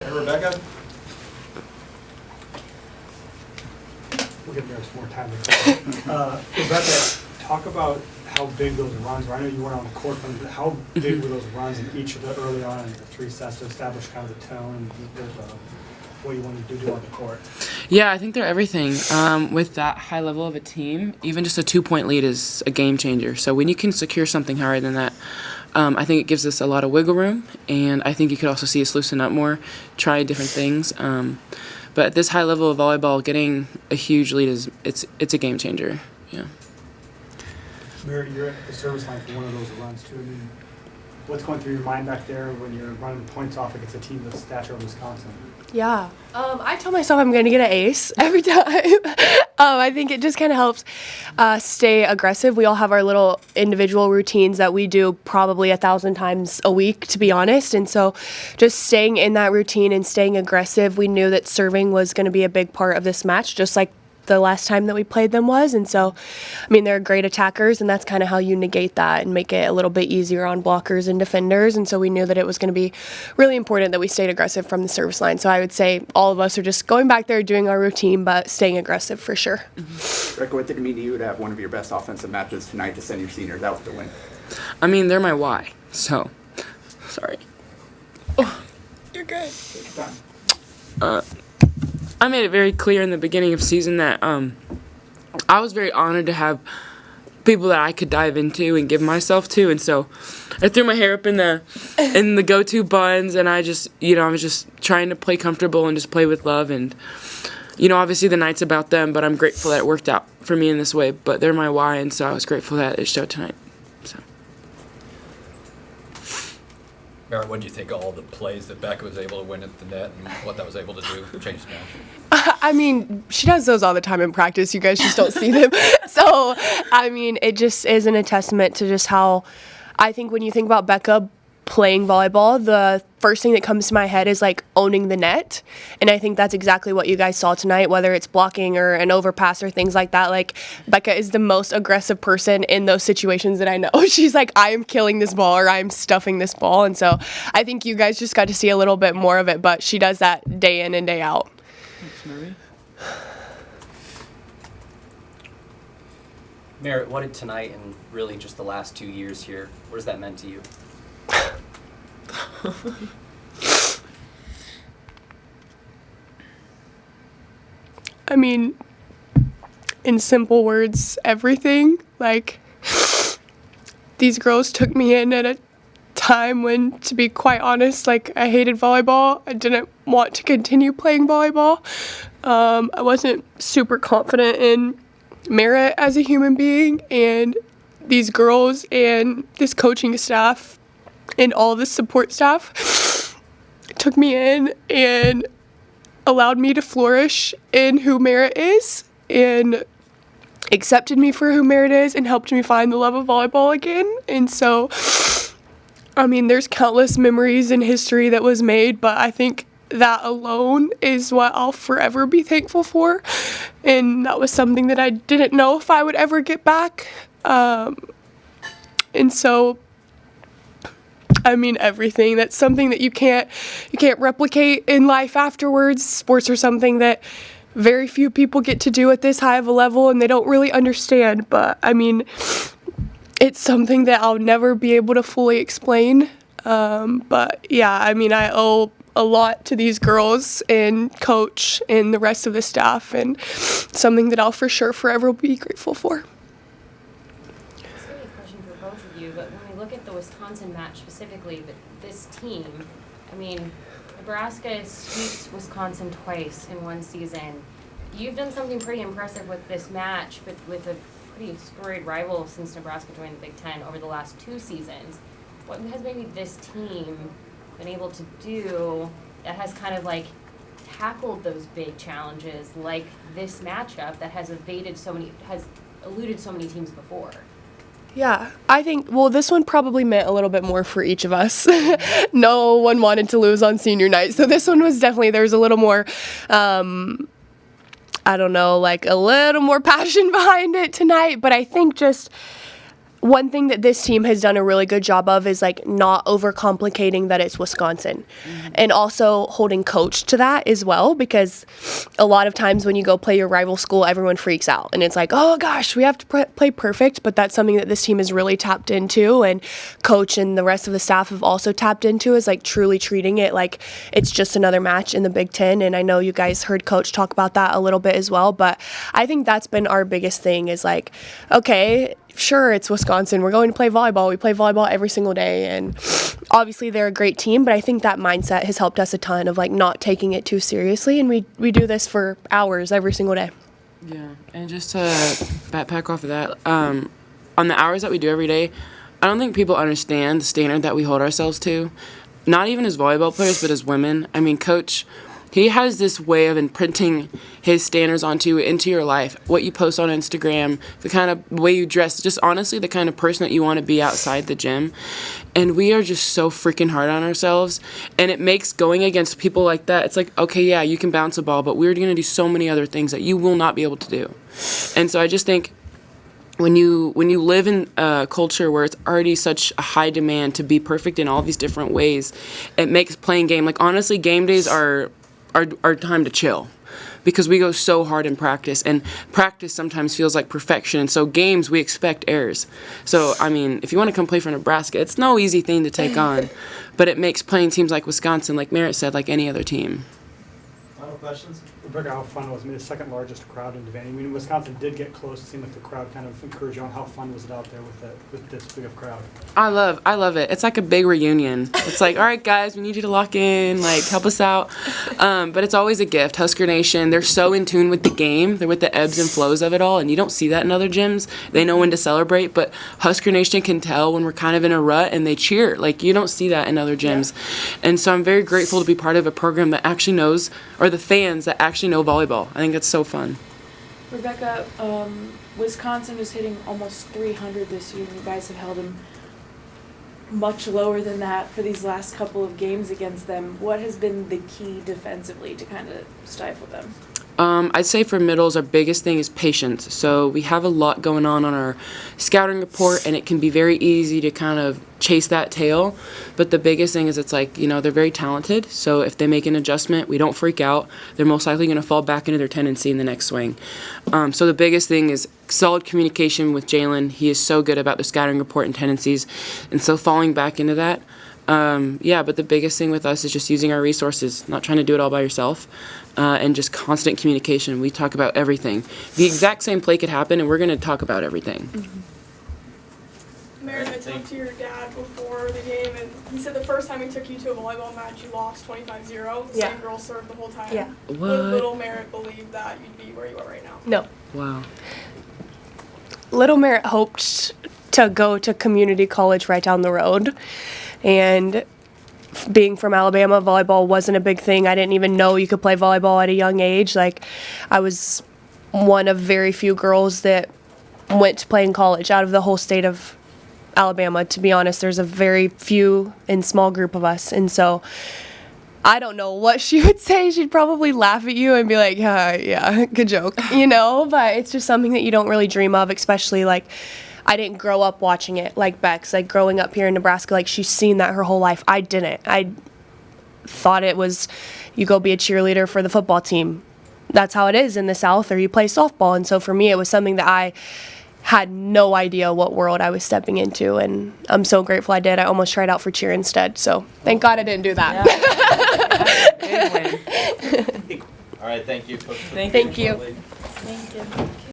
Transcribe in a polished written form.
Hey, Rebekah. We'll give Merritt more time to Rebekah, talk about how big those runs were. I know you weren't on the court, but how big were those runs in each of the early on in the 3 sets to establish kind of the tone and what you wanted to do on the court? Yeah, I think they're everything. With that high level of a team, even just a 2-point lead is a game changer. So when you can secure something higher than that, I think it gives us a lot of wiggle room, and I think you could also see us loosen up more, try different things. But at this high level of volleyball, getting a huge lead it's a game changer. Yeah. Merritt, you're at the service line for one of those runs too. I mean, what's going through your mind back there when you're running points off against a team of the stature of Wisconsin? Yeah. I tell myself I'm going to get an ace every time. I think it just kind of helps stay aggressive. We all have our little individual routines that we do probably 1,000 times a week, to be honest. And so just staying in that routine and staying aggressive, we knew that serving was going to be a big part of this match, just like the last time that we played them was. And so, I mean, they're great attackers, and that's kind of how you negate that and make it a little bit easier on blockers and defenders. And so we knew that it was going to be really important that we stayed aggressive from the service line. So I would say all of us are just going back there, doing our routine, but staying aggressive for sure. Rick, what did it mean to you to have one of your best offensive matches tonight to send your seniors out with the win? I mean, they're my why, so sorry. Oh, you're good. I made it very clear in the beginning of season that I was very honored to have people that I could dive into and give myself to, and so I threw my hair up in the go-to buns, and I was just trying to play comfortable and just play with love, and obviously the night's about them, but I'm grateful that it worked out for me in this way. But they're my why, and so I was grateful that it showed tonight. So. Merritt, what did you think of all the plays that Becca was able to win at the net and what that was able to do to change the match? I mean, she does those all the time in practice. You guys just don't see them. So, I mean, it just isn't a testament to just how I think when you think about Becca playing volleyball, the first thing that comes to my head is like owning the net. And I think that's exactly what you guys saw tonight, whether it's blocking or an overpass or things like that. Like, Becca is the most aggressive person in those situations that I know. She's like, I am killing this ball or I'm stuffing this ball. And so I think you guys just got to see a little bit more of it, but she does that day in and day out. Thanks, Marie. Merritt, what did tonight and really just the last 2 years here, what has that meant to you? I mean, in simple words, everything. Like, these girls took me in at a time when, to be quite honest, like, I hated volleyball. I didn't want to continue playing volleyball. I wasn't super confident in Merritt as a human being, and these girls and this coaching staff and all the support staff took me in and allowed me to flourish in who Merritt is and accepted me for who Merritt is and helped me find the love of volleyball again. And so, I mean, there's countless memories in history that was made, but I think that alone is what I'll forever be thankful for. And that was something that I didn't know if I would ever get back. And so, I mean, everything. That's something that you can't replicate in life afterwards. Sports are something that very few people get to do at this high of a level, and they don't really understand. But, I mean, it's something that I'll never be able to fully explain. But, yeah, I mean, I owe a lot to these girls and coach and the rest of the staff, and something that I'll for sure forever be grateful for. Look at the Wisconsin match specifically, but this team, I mean, Nebraska sweeps Wisconsin twice in one season. You've done something pretty impressive with this match, but with a pretty storied rival since Nebraska joined the Big Ten over the last 2 seasons. What has maybe this team been able to do that has kind of like tackled those big challenges like this matchup that has eluded so many teams before? Yeah, I think, well, this one probably meant a little bit more for each of us. No one wanted to lose on senior night, so this one was definitely, there's a little more, I don't know, like a little more passion behind it tonight, but I think just one thing that this team has done a really good job of is like not overcomplicating that it's Wisconsin, and also holding coach to that as well, because a lot of times when you go play your rival school, everyone freaks out and it's like, oh gosh, we have to play perfect. But that's something that this team has really tapped into, and coach and the rest of the staff have also tapped into, is like truly treating it like it's just another match in the Big Ten. And I know you guys heard coach talk about that a little bit as well, but I think that's been our biggest thing, is like, okay, sure, it's Wisconsin. We're going to play volleyball. We play volleyball every single day. And obviously they're a great team, but I think that mindset has helped us a ton of like not taking it too seriously. And we do this for hours every single day. Yeah, and just to backpack off of that, on the hours that we do every day, I don't think people understand the standard that we hold ourselves to. Not even as volleyball players, but as women. I mean, coach, he has this way of imprinting his standards into your life. What you post on Instagram, the kind of way you dress, just honestly the kind of person that you want to be outside the gym. And we are just so freaking hard on ourselves. And it makes going against people like that, it's like, okay, yeah, you can bounce a ball, but we're going to do so many other things that you will not be able to do. And so I just think when you live in a culture where it's already such a high demand to be perfect in all these different ways, it makes playing game, like honestly, game days are our time to chill, because we go so hard in practice, and practice sometimes feels like perfection. And so games, we expect errors. So, I mean, if you want to come play for Nebraska, it's no easy thing to take on, but it makes playing teams like Wisconsin, like Merritt said, like any other team. Final questions? Rebekah, how fun was it? The second largest crowd in Devaney. I mean, Wisconsin did get close. It seemed like the crowd kind of encouraged you on. How fun was it out there with this big of crowd? I love it. It's like a big reunion. It's like, all right, guys, we need you to lock in, like, help us out. But it's always a gift. Husker Nation, they're so in tune with the game. They're with the ebbs and flows of it all, and you don't see that in other gyms. They know when to celebrate, but Husker Nation can tell when we're kind of in a rut, and they cheer. Like, you don't see that in other gyms. Yeah. And so I'm very grateful to be part of a program that actually knows, or the fans that actually know volleyball. I think it's so fun. Rebekah, Wisconsin is hitting almost 300 this year. You guys have held them much lower than that for these last couple of games against them. What has been the key defensively to kind of stifle them? I'd say for middles, our biggest thing is patience. So we have a lot going on our scouting report, and it can be very easy to kind of chase that tail. But the biggest thing is it's like, they're very talented. So if they make an adjustment, we don't freak out. They're most likely going to fall back into their tendency in the next swing. So the biggest thing is solid communication with Jalen. He is so good about the scouting report and tendencies. And so falling back into that, but the biggest thing with us is just using our resources, not trying to do it all by yourself, and just constant communication. We talk about everything. The exact same play could happen, and we're going to talk about everything. Mm-hmm. Merritt, I talked to your dad before the game, and he said the first time he took you to a volleyball match, you lost 25-0. The same girl served the whole time. Yeah. Would little Merritt believe that you'd be where you are right now? No. Wow. Little Merritt hoped to go to community college right down the road. And being from Alabama, volleyball wasn't a big thing. I didn't even know you could play volleyball at a young age. Like, I was one of very few girls that went to play in college out of the whole state of Alabama. To be honest, there's a very few and small group of us. And so I don't know what she would say. She'd probably laugh at you and be like, yeah, good joke, But it's just something that you don't really dream of, especially like, I didn't grow up watching it like Bex. Like, growing up here in Nebraska, like, she's seen that her whole life. I didn't. I thought it was, you go be a cheerleader for the football team. That's how it is in the South, or you play softball. And so for me, it was something that I had no idea what world I was stepping into. And I'm so grateful I did. I almost tried out for cheer instead. So thank God I didn't do that. Yeah. Good win. All right, thank you, Coach. Thank you. Thank you.